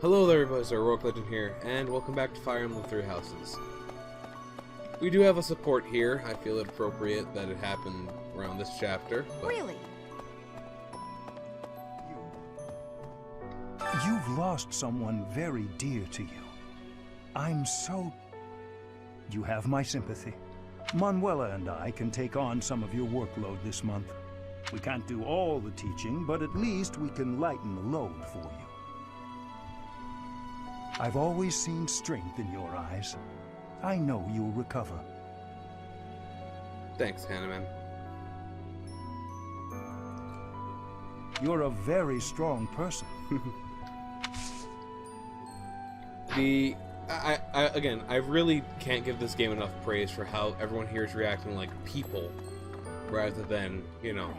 Hello there everybody, it's HeroicLegend here, and welcome back to Fire Emblem Three Houses. We do have a support here. I feel it appropriate that it happened around this chapter. Really? You've lost someone very dear to you. I'm so... You have my sympathy. Manuela and I can take on some of your workload this month. We can't do all the teaching, but at least we can lighten the load for you. I've always seen strength in your eyes. I know you'll recover. Thanks, Hanneman. You're a very strong person. Again, I really can't give this game enough praise for how everyone here is reacting like people, rather than, you know,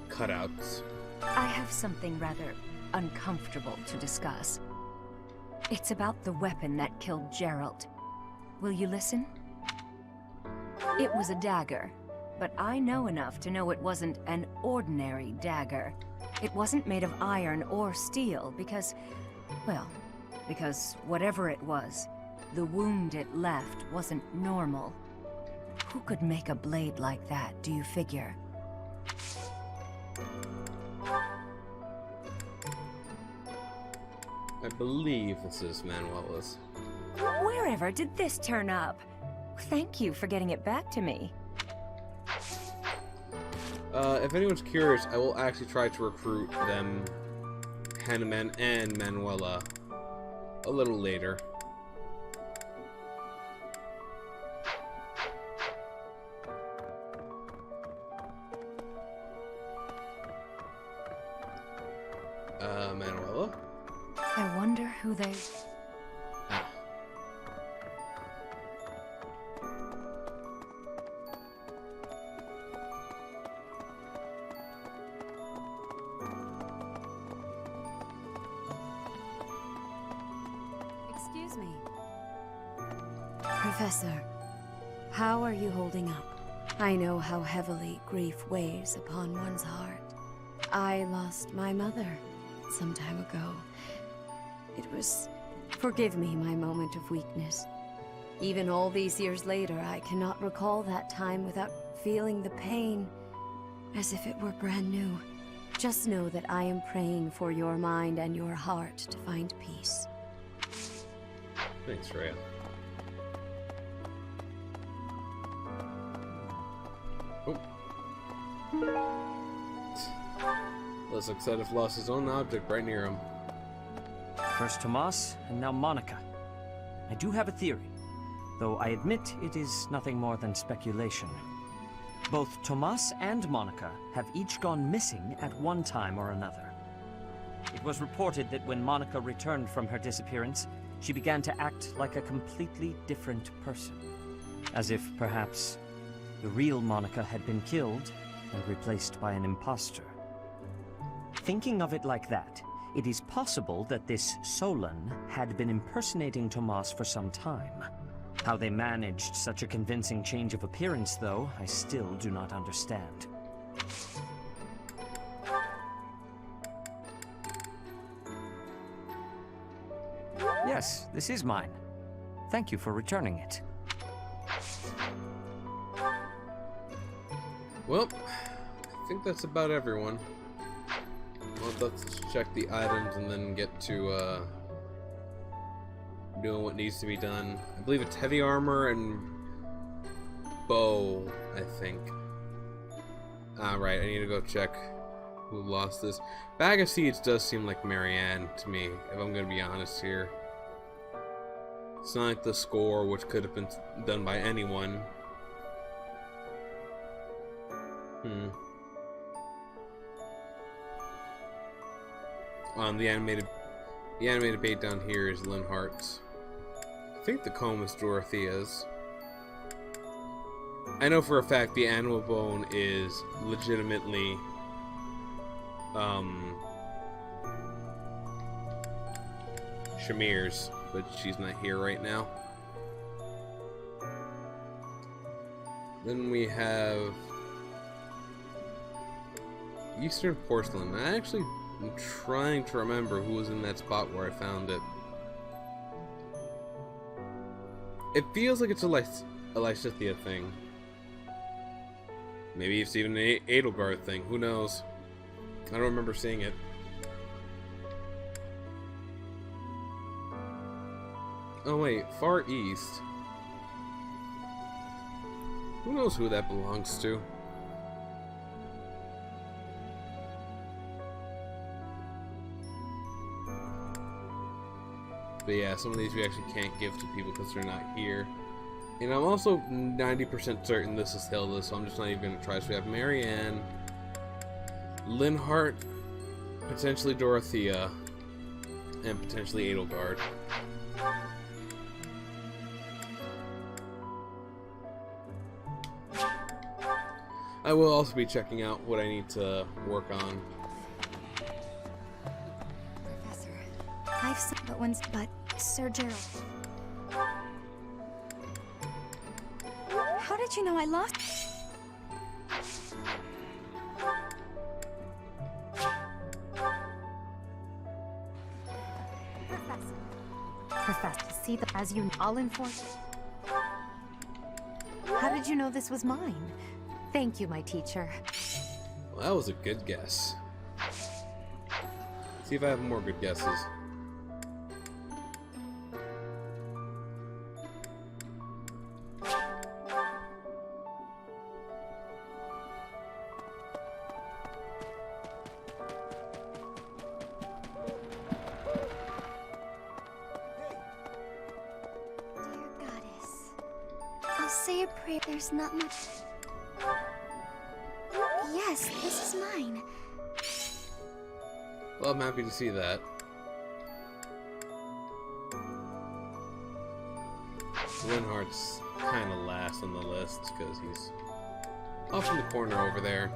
cutouts. I have something rather uncomfortable to discuss. It's about the weapon that killed Gerald. Will you listen? It was a dagger, but I know enough to know it wasn't an ordinary dagger. It wasn't made of iron or steel because, well, because whatever it was, the wound it left wasn't normal. Who could make a blade like that, do you figure? I believe this is Manuela's. Wherever did this turn up? Thank you for getting it back to me. If anyone's curious, I will actually try to recruit them, Hanneman and Manuela, a little later. Manuela? I wonder who they... Ah. Excuse me. Professor, how are you holding up? I know how heavily grief weighs upon one's heart. I lost my mother some time ago. It was... Forgive me my moment of weakness. Even all these years later, I cannot recall that time without feeling the pain, as if it were brand new. Just know that I am praying for your mind and your heart to find peace. Thanks, Rhea. Oh. Looks like Sedif lost his own object right near him. First Tomas, and now Monica. I do have a theory, though I admit it is nothing more than speculation. Both Tomas and Monica have each gone missing at one time or another. It was reported that when Monica returned from her disappearance, she began to act like a completely different person. As if, perhaps, the real Monica had been killed and replaced by an imposter. Thinking of it like that, it is possible that this Solon had been impersonating Tomas for some time. How they managed such a convincing change of appearance, though, I still do not understand. Yes, this is mine. Thank you for returning it. Well, I think that's about everyone. Well, let's check the items and then get to doing what needs to be done. I believe it's heavy armor and bow, I think. Right, I need to go check who lost this. Bag of Seeds does seem like Marianne to me, if I'm going to be honest here. It's not like the score, which could have been done by anyone. The animated bait down here is Linhart's. I think the comb is Dorothea's. I know for a fact the animal bone is legitimately Shamir's, but she's not here right now. Then we have Eastern Porcelain. I actually I'm trying to remember who was in that spot where I found it. It feels like it's a Lysithea thing. Maybe it's even an Edelgard thing. Who knows? I don't remember seeing it. Oh wait, Far East. Who knows who that belongs to? But yeah, some of these we actually can't give to people because they're not here. And I'm also 90% certain this is Hilda, so I'm just not even going to try. So we have Marianne, Linhardt, potentially Dorothea, and potentially Edelgard. I will also be checking out what I need to work on. Professor, I've seen but once, but Sir Gerald. How did you know I lost? Professor, see that as you all enforce. How did you know this was mine? Thank you, my teacher. Well, that was a good guess. See if I have more good guesses. Dear Goddess, I'll say a prayer. There's not much. Yes, this is mine. Well, I'm happy to see that. Linhardt's kind of last on the list because he's off in the corner over there.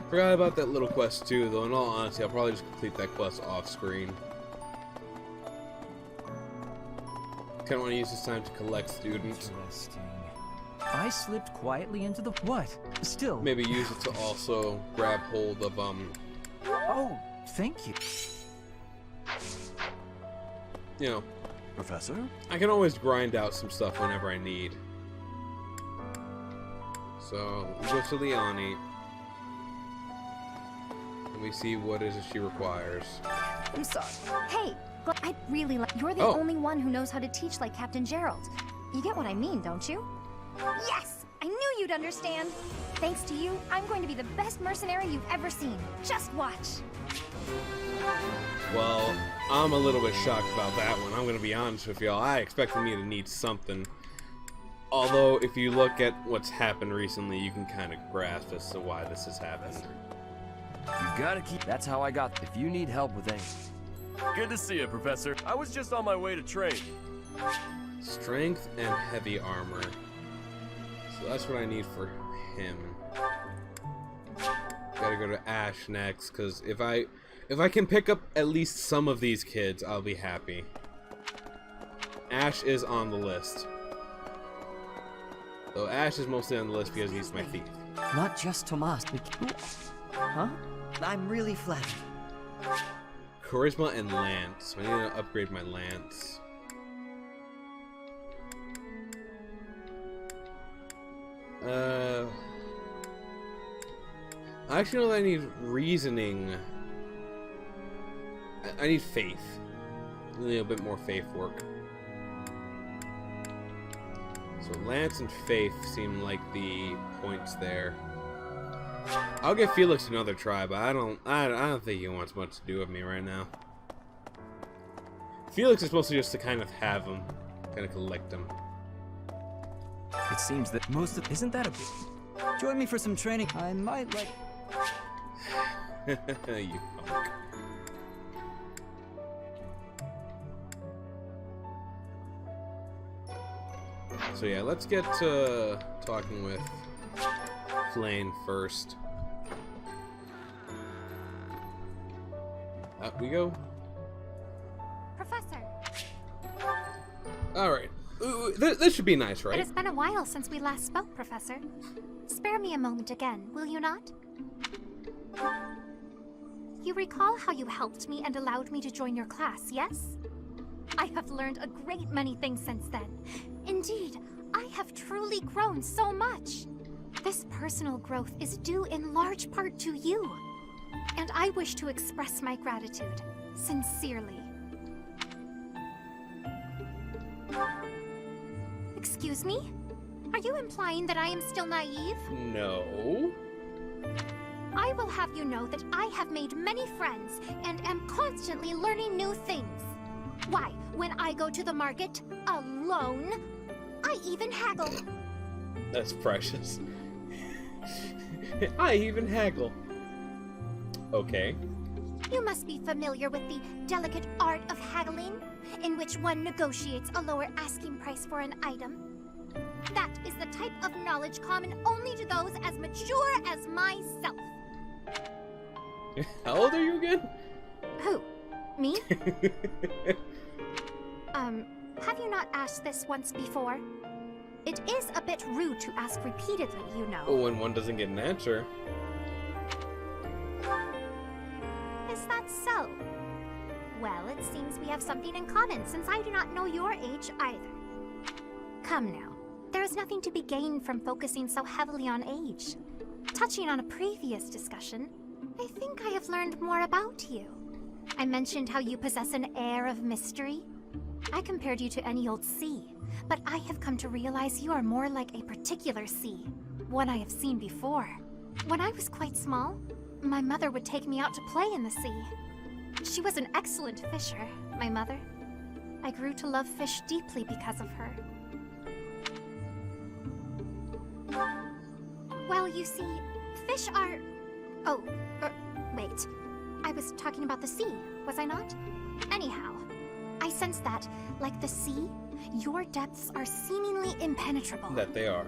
Forgot about that little quest too, though in all honesty, I'll probably just complete that quest off screen. Kinda want to use this time to collect students. Interesting. I slipped quietly into the what? Still. Maybe use it to also grab hold of Oh, thank you. you know, Professor? I can always grind out some stuff whenever I need. So we go to Liani. And we see what it is she requires. I'm sorry. Hey, but I'd really like. You're the Oh. only one who knows how to teach like Captain Gerald. You get what I mean, don't you? Yes! I knew you'd understand. Thanks to you, I'm going to be the best mercenary you've ever seen. Just watch. Well, I'm a little bit shocked about that one. I'm going to be honest with y'all. I expected me to need something. Although, if you look at what's happened recently, you can kind of grasp as to why this has happened. You gotta keep. That's how I got. If you need help with anything. Good to see you, Professor. I was just on my way to train. Strength and heavy armor. So that's what I need for him. Gotta go to Ash next, because if I can pick up at least some of these kids, I'll be happy. Ash is on the list. Though Ash is mostly on the list because he's my thief. Not just Tomas. Huh? I'm really flattered. Charisma and Lance. I need to upgrade my Lance. I actually know that I need reasoning. I need faith. I need a bit more faith work. So Lance and faith seem like the points there. I'll give Felix another try, but I don't think he wants much to do with me right now. Felix is mostly just to kind of have him, kind of collect him. It seems that most of isn't that a bit. Join me for some training. I might like. You punk. So yeah, let's get to talking with Flane first. Up we go. Professor, Alright. This should be nice, it right? has been a while since we last spoke, Professor. Spare me a moment again, will you not? You recall how you helped me and allowed me to join your class, yes? I have learned a great many things since then. Indeed, I have truly grown so much. This personal growth is due in large part to you. And I wish to express my gratitude, sincerely. Excuse me? Are you implying that I am still naive? No. I will have you know that I have made many friends and am constantly learning new things. Why, when I go to the market alone, I even haggle. That's precious. I even haggle. Okay. You must be familiar with the delicate art of haggling, in which one negotiates a lower asking price for an item. That is the type of knowledge common only to those as mature as myself. How old are you again? Who? Me? Have you not asked this once before? It is a bit rude to ask repeatedly, you know. Oh, when one doesn't get an answer. Is that so? Well, it seems we have something in common, since I do not know your age either. Come now. There is nothing to be gained from focusing so heavily on age. Touching on a previous discussion, I think I have learned more about you. I mentioned how you possess an air of mystery. I compared you to any old sea, but I have come to realize you are more like a particular sea, one I have seen before. When I was quite small, my mother would take me out to play in the sea. She was an excellent fisher, my mother. I grew to love fish deeply because of her. Well, you see, fish are... Oh, wait. I was talking about the sea, was I not? Anyhow, I sense that, like the sea, your depths are seemingly impenetrable. That they are.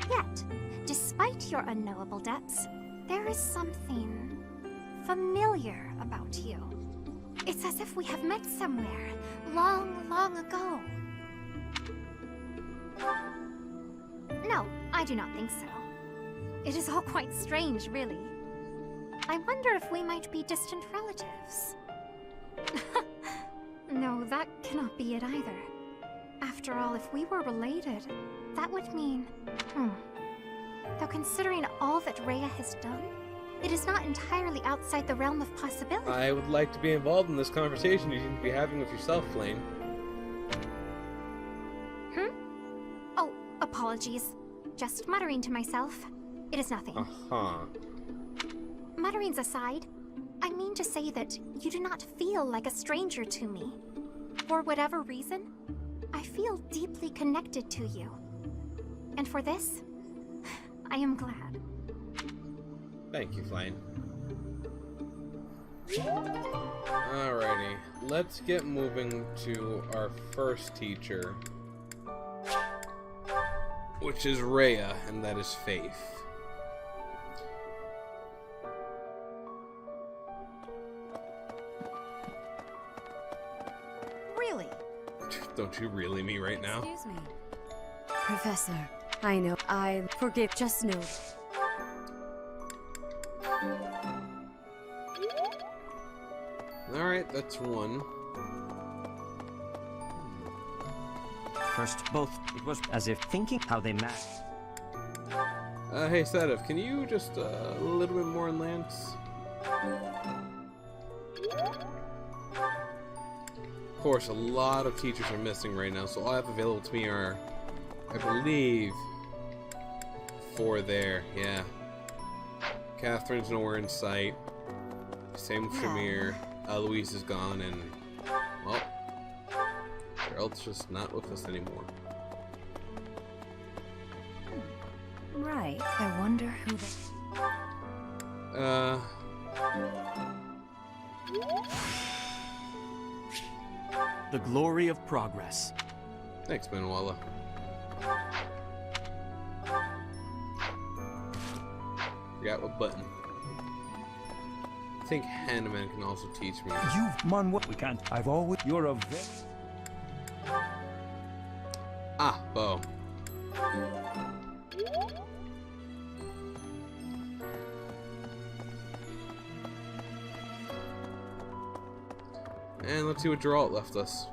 Yet, despite your unknowable depths, there is something familiar about you. It's as if we have met somewhere, long, long ago. No, I do not think so. It is all quite strange, really. I wonder if we might be distant relatives. No, that cannot be it either. After all, if we were related, that would mean... Though considering all that Rhea has done, it is not entirely outside the realm of possibility. I would like to be involved in this conversation you seem to be having with yourself, Flame. Oh, apologies. Just muttering to myself. It is nothing. Uh-huh. Mutterings aside, I mean to say that you do not feel like a stranger to me. For whatever reason, I feel deeply connected to you. And for this, I am glad. Thank you, Flame. Alrighty, let's get moving to our first teacher, which is Rhea, and that is Faith. Really? Don't you really me right now? Excuse me. Professor, I know. I forgive. Just know. Alright, that's one. First, both. It was as if thinking how they matched. Hey, Sedav, can you just a little bit more in Lance? Of course, a lot of teachers are missing right now, so all I have available to me are, I believe, 4 there. Yeah. Catherine's nowhere in sight. Same with Shamir. Louise is gone, and, well, Gerald's just not with us anymore. Right. I wonder who the... The glory of progress. Thanks, Manuela. Forgot what button. I think Hanneman can also teach me. Manuel, we can't. I've always. You're a Ah, bow. And let's see what Geralt left us.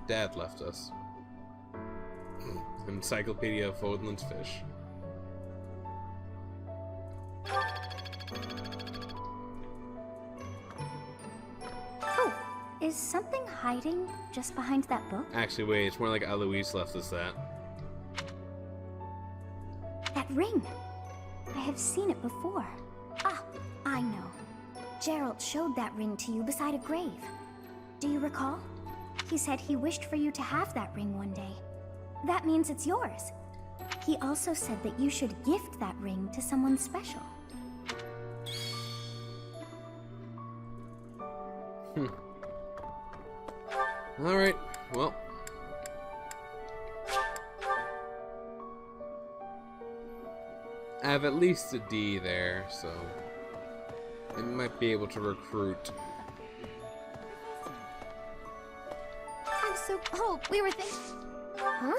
Dad left us. Encyclopedia of Fodlan's Fish. Oh, is something hiding just behind that book? Actually, wait, it's more like Eloise left us that. That ring. I have seen it before. Ah, I know. Geralt showed that ring to you beside a grave. Do you recall? He said he wished for you to have that ring one day. That means it's yours. He also said that you should gift that ring to someone special. Alright, well. I have at least a D there, so I might be able to recruit. I'm so... Oh, we were thinking... Huh?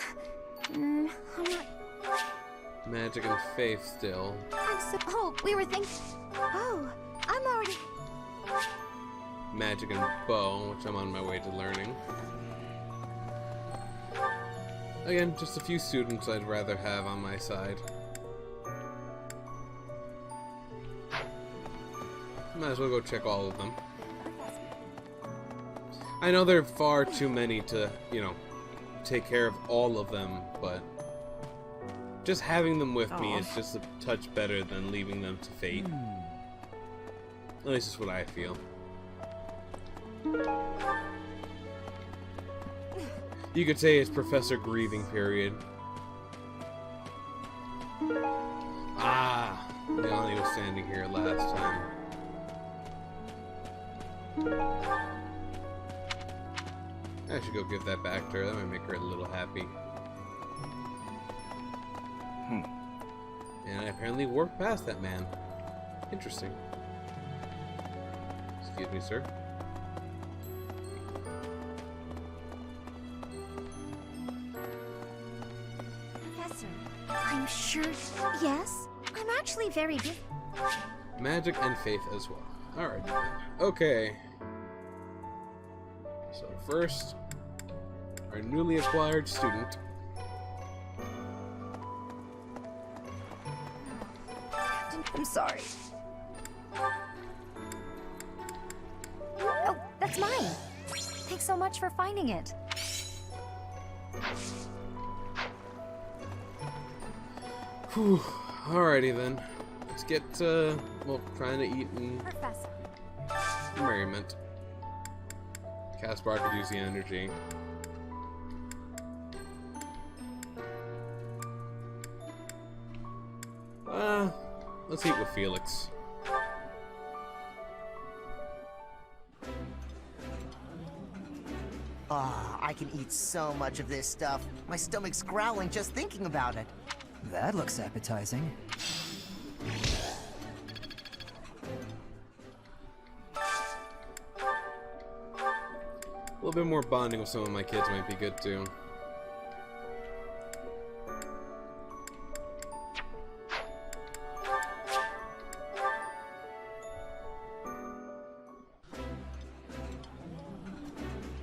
I'm not... Magic and faith still. I'm so... Oh, we were thinking... Oh, I'm already... Magic and bow, which I'm on my way to learning. Again, just a few students I'd rather have on my side. Might as well go check all of them. I know there are far too many to, you know, take care of all of them, but just having them with me is just a touch better than leaving them to fate. At least that's what I feel. You could say it's Professor Grieving period. Ah, Melanie was standing here last time. I should go give that back to her. That might make her a little happy. And I apparently walked past that man. Interesting. Excuse me, sir. Professor, I'm sure... Yes? I'm actually very busy. Magic and faith as well. Alright. Okay. So first, our newly acquired student. I'm sorry. Oh, that's mine. Thanks so much for finding it. Whew. Alrighty then. Let's get, well, trying to eat and Professor. merriment. Caspar could use the energy. Let's eat with Felix. Ah, I can eat so much of this stuff. My stomach's growling just thinking about it. That looks appetizing. A little bit more bonding with some of my kids might be good too.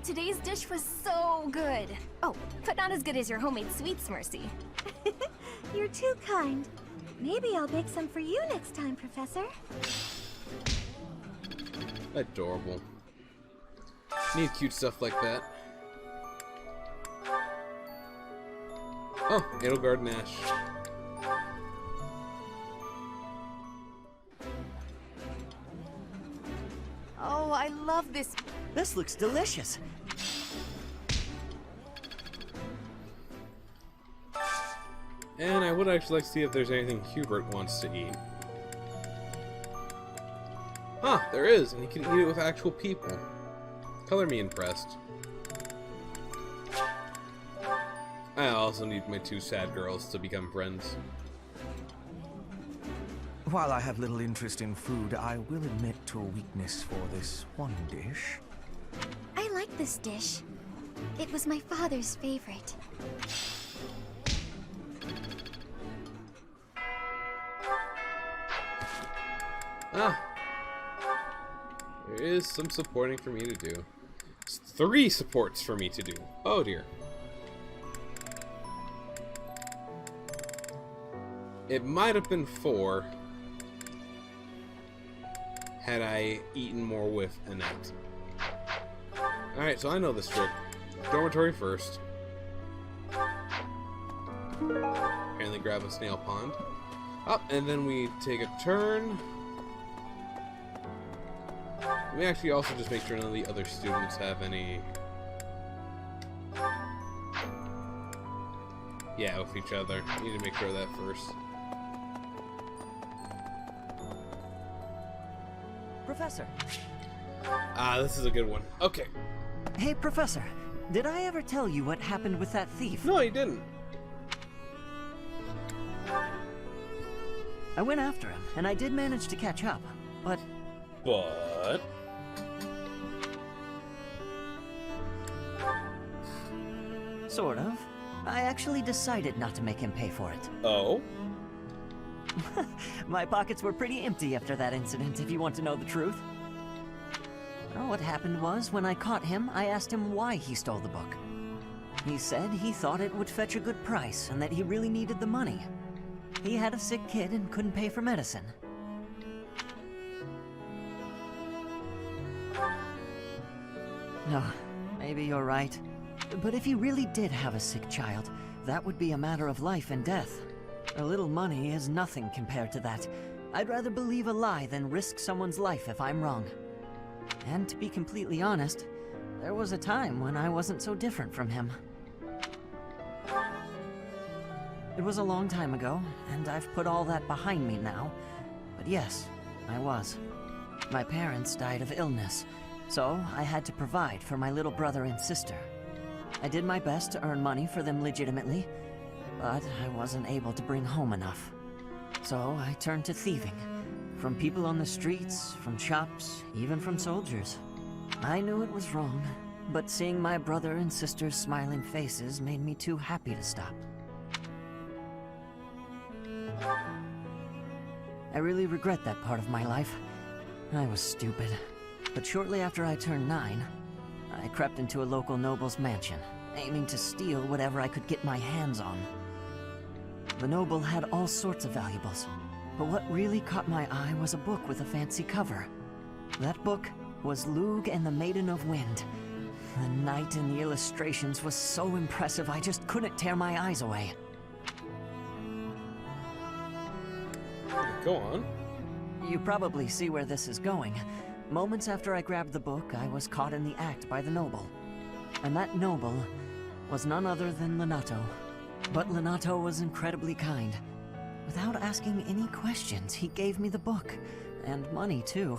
Today's dish was so good. Oh, but not as good as your homemade sweets, Mercy. You're too kind. Maybe I'll bake some for you next time, Professor. Adorable. Need cute stuff like that. Oh, Edelgard Nash. Oh, I love this. This looks delicious. And I would actually like to see if there's anything Hubert wants to eat. Huh, there is, and he can eat it with actual people. Color me impressed. I also need my two sad girls to become friends. While I have little interest in food, I will admit to a weakness for this one dish. I like this dish. It was my father's favorite. Ah. There is some supporting for me to do. It's 3 supports for me to do. Oh dear. It might have been 4 had I eaten more with Annette. Alright, so I know this trick. Dormitory first. Apparently grab a snail pond. Up, and then we take a turn. We actually also just make sure none of the other students have any... Yeah, with each other. We need to make sure of that first. Professor. Ah, this is a good one. Okay. Hey, Professor. Did I ever tell you what happened with that thief? No, you didn't. I went after him, and I did manage to catch up, but... But... Sort of. I actually decided not to make him pay for it. Oh? My pockets were pretty empty after that incident, if you want to know the truth. Well, what happened was, when I caught him, I asked him why he stole the book. He said he thought it would fetch a good price, and that he really needed the money. He had a sick kid and couldn't pay for medicine. No, maybe you're right. But if he really did have a sick child, that would be a matter of life and death. A little money is nothing compared to that. I'd rather believe a lie than risk someone's life if I'm wrong. And to be completely honest, there was a time when I wasn't so different from him. It was a long time ago, and I've put all that behind me now. But yes, I was. My parents died of illness, so I had to provide for my little brother and sister. I did my best to earn money for them legitimately, but I wasn't able to bring home enough. So I turned to thieving. From people on the streets, from shops, even from soldiers. I knew it was wrong, but seeing my brother and sister's smiling faces made me too happy to stop. I really regret that part of my life. I was stupid. But shortly after I turned 9, I crept into a local noble's mansion, aiming to steal whatever I could get my hands on. The noble had all sorts of valuables, but what really caught my eye was a book with a fancy cover. That book was Lug and the Maiden of Wind. The knight in the illustrations was so impressive I just couldn't tear my eyes away. Go on. You probably see where this is going. Moments after I grabbed the book, I was caught in the act by the noble. And that noble was none other than Lenato. But Lenato was incredibly kind. Without asking any questions, he gave me the book. And money, too.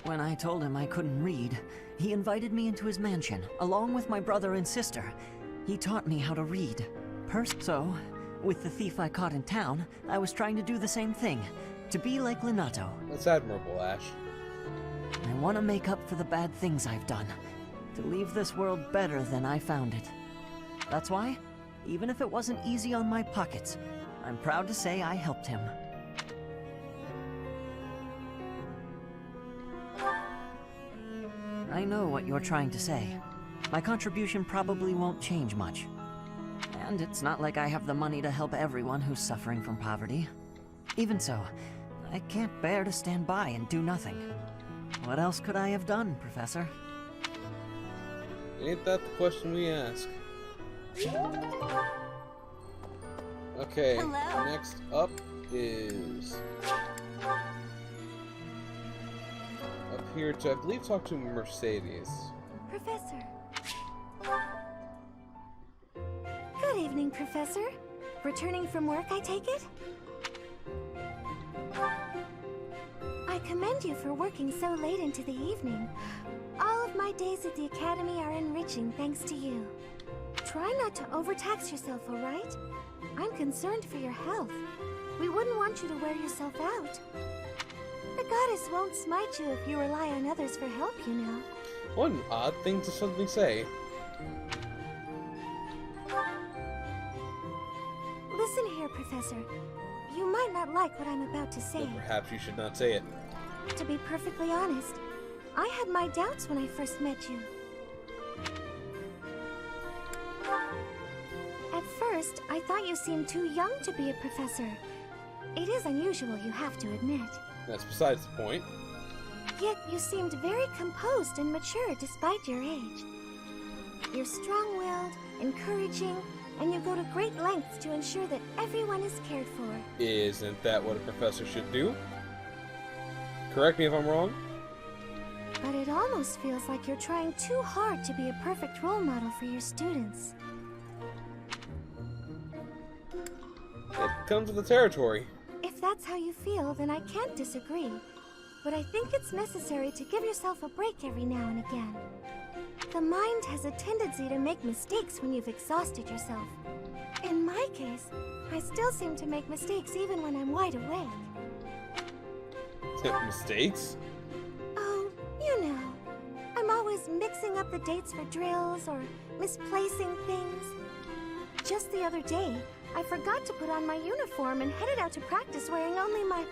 When I told him I couldn't read, he invited me into his mansion, along with my brother and sister. He taught me how to read. So, with the thief I caught in town, I was trying to do the same thing. To be like Lenato. That's admirable, Ash. I want to make up for the bad things I've done. To leave this world better than I found it. That's why, even if it wasn't easy on my pockets, I'm proud to say I helped him. I know what you're trying to say. My contribution probably won't change much. And it's not like I have the money to help everyone who's suffering from poverty. Even so, I can't bear to stand by and do nothing. What else could I have done, Professor? Ain't that the question we ask? Okay, Hello. next up is... up here to, I believe, talk to Mercedes. Professor. Good evening, Professor. Returning from work, I take it? I commend you for working so late into the evening. All of my days at the Academy are enriching thanks to you. Try not to overtax yourself, all right? I'm concerned for your health. We wouldn't want you to wear yourself out. The goddess won't smite you if you rely on others for help, you know. What an odd thing to suddenly say. Listen here, Professor. You might not like what I'm about to say. Then perhaps you should not say it. To be perfectly honest, I had my doubts when I first met you. At first, I thought you seemed too young to be a professor. It is unusual, you have to admit. That's besides the point. Yet you seemed very composed and mature despite your age. You're strong-willed, encouraging, and you go to great lengths to ensure that everyone is cared for. Isn't that what a professor should do? Correct me if I'm wrong. But it almost feels like you're trying too hard to be a perfect role model for your students. It comes with the territory. If that's how you feel, then I can't disagree. But I think it's necessary to give yourself a break every now and again. The mind has a tendency to make mistakes when you've exhausted yourself. In my case, I still seem to make mistakes even when I'm wide awake. Mistakes? Oh, you know. I'm always mixing up the dates for drills or misplacing things. Just the other day, I forgot to put on my uniform and headed out to practice wearing only my...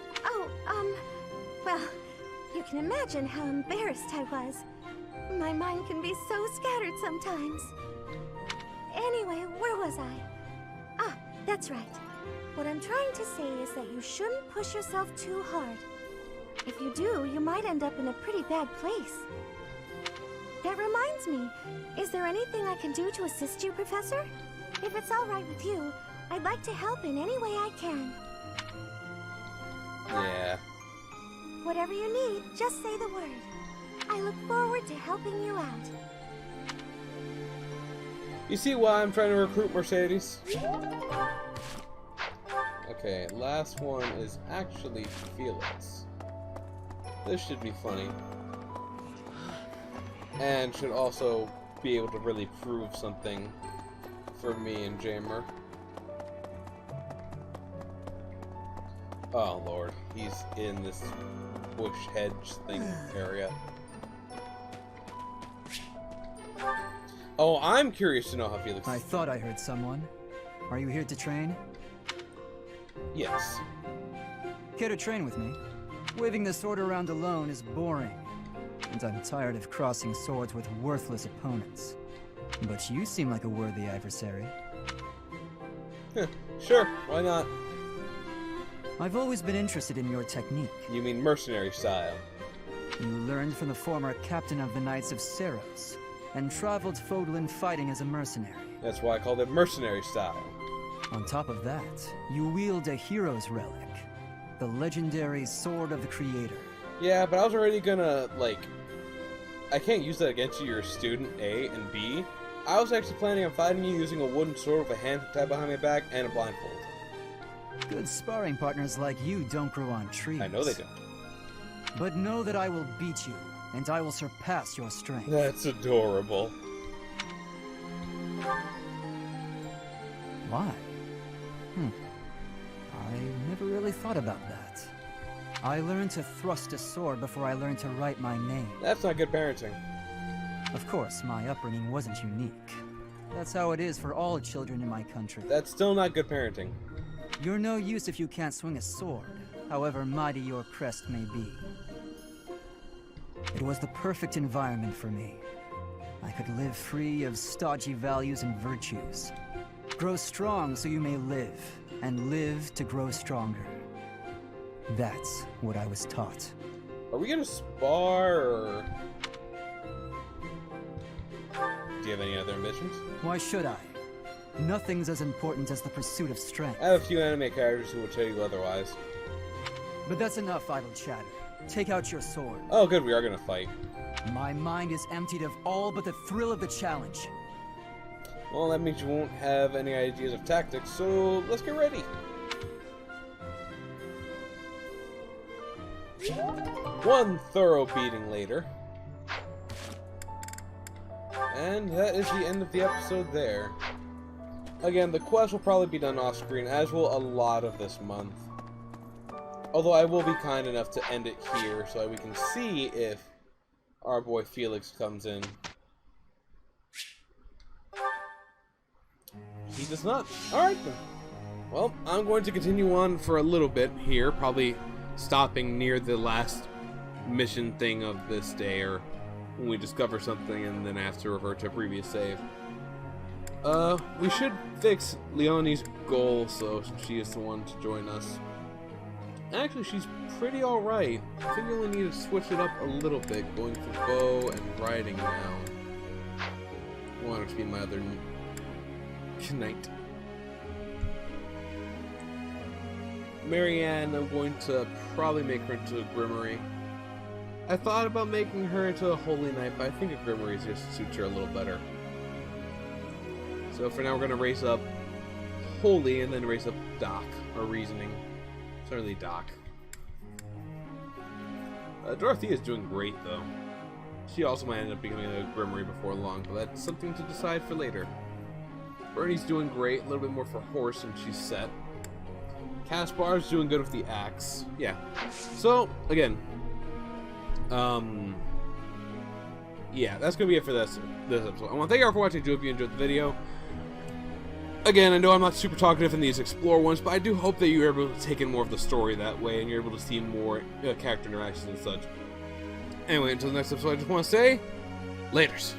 well, you can imagine how embarrassed I was. My mind can be so scattered sometimes. Anyway, where was I? Ah, that's right. What I'm trying to say is that you shouldn't push yourself too hard. If you do, you might end up in a pretty bad place. That reminds me, is there anything I can do to assist you, Professor? If it's all right with you, I'd like to help in any way I can. Yeah. Whatever you need, just say the word. I look forward to helping you out. You see why I'm trying to recruit Mercedes? Okay, last one is actually Felix. This should be funny. And should also be able to really prove something for me and Jamer. Oh lord, he's in this bush hedge thing area. Oh, I'm curious to know how Felix... I thought I heard someone. Are you here to train? Yes. Care to train with me? Waving the sword around alone is boring. And I'm tired of crossing swords with worthless opponents. But you seem like a worthy adversary. Sure, why not? I've always been interested in your technique. You mean mercenary style? You learned from the former captain of the Knights of Seros, and traveled Fodlan fighting as a mercenary. That's why I called it mercenary style. On top of that, you wield a hero's relic, the legendary Sword of the Creator. Yeah, but I was already gonna, like... I can't use that against you, you're a student, A, and B. I was actually planning on fighting you using a wooden sword with a hand tied behind my back and a blindfold. Good sparring partners like you don't grow on trees. I know they don't. But know that I will beat you, and I will surpass your strength. That's adorable. Why? I never really thought about that. I learned to thrust a sword before I learned to write my name. That's not good parenting. Of course, my upbringing wasn't unique. That's how it is for all children in my country. That's still not good parenting. You're no use if you can't swing a sword, however mighty your crest may be. It was the perfect environment for me. I could live free of stodgy values and virtues. Grow strong so you may live, and live to grow stronger. That's what I was taught. Are we gonna spar, or... Do you have any other missions? Why should I? Nothing's as important as the pursuit of strength. I have a few anime characters who will tell you otherwise. But that's enough idle chatter. Take out your sword. Oh good, we are gonna fight. My mind is emptied of all but the thrill of the challenge. Well, that means you won't have any ideas of tactics, so let's get ready. One thorough beating later. And that is the end of the episode there. Again, the quest will probably be done off screen, as will a lot of this month. Although I will be kind enough to end it here so that we can see if our boy Felix comes in. He does not. Alright then. Well, I'm going to continue on for a little bit here, probably stopping near the last mission thing of this day, or when we discover something and then have to revert to a previous save. We should fix Leonie's goal so she is the one to join us. Actually, she's pretty alright. I think we only need to switch it up a little bit, going for bow and riding now. I want her to be my other knight. Marianne, I'm going to probably make her into a Grimoire. I thought about making her into a Holy Knight, but I think a Grimoire just suits her a little better. So for now, we're going to race up Holy and then race up Doc, or Reasoning. It's not really Doc. Dorothea's doing great, though. She also might end up becoming a Grimoire before long, but that's something to decide for later. Bernie's doing great, a little bit more for horse, and she's set. Caspar's doing good with the axe. Yeah. So, again, yeah, that's gonna be it for this episode. I want to thank you all for watching. I do hope you enjoyed the video. Again, I know I'm not super talkative in these explore ones, but I do hope that you're able to take in more of the story that way, and you're able to see more character interactions and such. Anyway, until the next episode, I just want to say, laters.